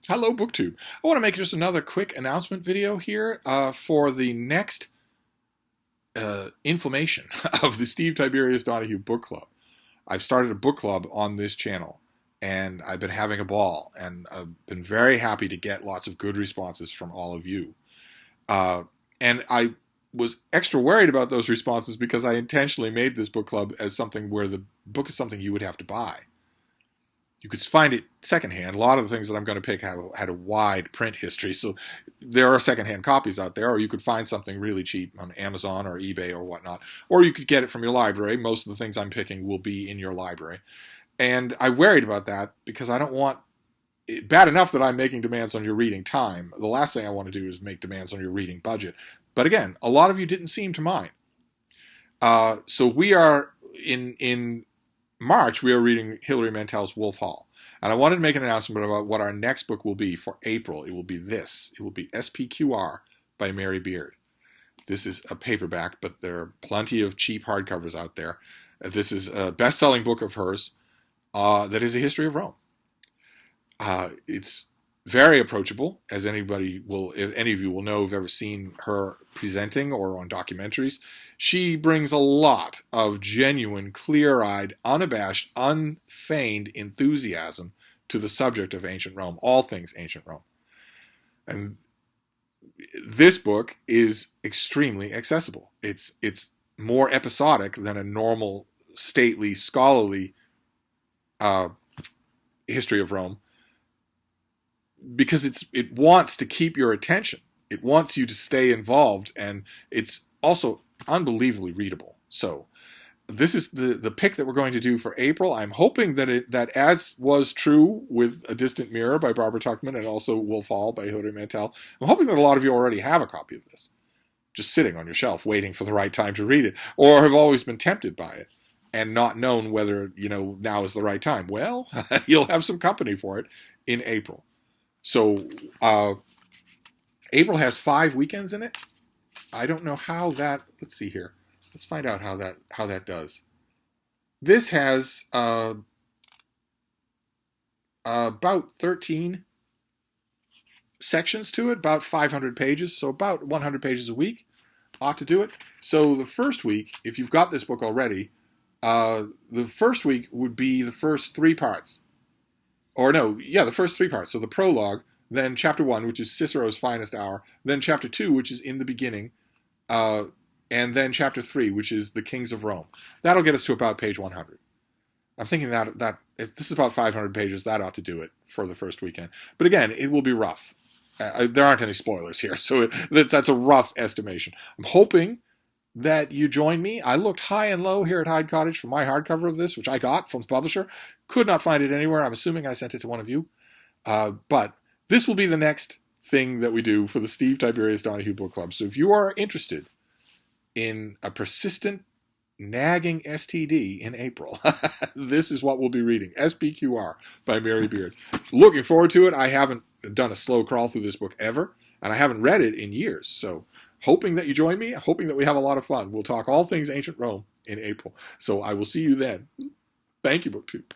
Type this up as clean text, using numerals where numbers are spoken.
Hello, BookTube. I want to make just another quick announcement video here for the next inflammation of the Steve Tiberius Donoghue Book Club. I've started a book club on this channel, and I've been having a ball, and I've been very happy to get lots of good responses from all of you. And I was extra worried about those responses because I intentionally made this book club as something where the book is something you would have to buy. You could find it secondhand. A lot of the things that I'm going to pick have had a wide print history, so there are secondhand copies out there, or you could find something really cheap on Amazon or eBay or whatnot, or you could get it from your library. Most of the things I'm picking will be in your library. And I worried about that because I don't want it bad enough that I'm making demands on your reading time. The last thing I want to do is make demands on your reading budget. But again, a lot of you didn't seem to mind. So we are in March, we are reading Hilary Mantel's Wolf Hall. And I wanted to make an announcement about what our next book will be for April. It will be this. It will be SPQR by Mary Beard. This is a paperback, but there are plenty of cheap hardcovers out there. This is a best-selling book of hers that is a history of Rome. It's very approachable, as if any of you will know who've ever seen her presenting or on documentaries. She brings a lot of genuine, clear-eyed, unabashed, unfeigned enthusiasm to the subject of ancient Rome, all things ancient Rome. And this book is extremely accessible. It's more episodic than a normal, stately, scholarly history of Rome, because it wants to keep your attention. It wants you to stay involved, and it's also unbelievably readable. So this is the pick that we're going to do for April. I'm hoping that as was true with A Distant Mirror by Barbara Tuchman and also Wolf Hall by Hilary Mantel, I'm hoping that a lot of you already have a copy of this, just sitting on your shelf waiting for the right time to read it, or have always been tempted by it and not known whether, now is the right time. Well, you'll have some company for it in April. So April has 5 weekends in it. I don't know how that. Let's see here. Let's find out how that does. This has about 13 sections to it, about 500 pages, so about 100 pages a week ought to do it. So the first week, if you've got this book already, the first week would be the first 3 parts. Or no, yeah, the first 3 parts. So the prologue, then chapter 1, which is Cicero's finest hour, then chapter 2, which is in the beginning, and then chapter 3, which is the Kings of Rome. That'll get us to about page 100. I'm thinking that if this is about 500 pages, that ought to do it for the first weekend. But again, it will be rough. There aren't any spoilers here, so that's a rough estimation. I'm hoping that you join me. I looked high and low here at Hyde Cottage for my hardcover of this, which I got from the publisher. Could not find it anywhere. I'm assuming I sent it to one of you. But this will be the next thing that we do for the Steve Tiberius Donoghue Book Club. So if you are interested in a persistent, nagging STD in April, this is what we'll be reading. SPQR by Mary Beard. Looking forward to it. I haven't done a slow crawl through this book ever, and I haven't read it in years. So hoping that you join me, hoping that we have a lot of fun. We'll talk all things ancient Rome in April. So I will see you then. Thank you, BookTube.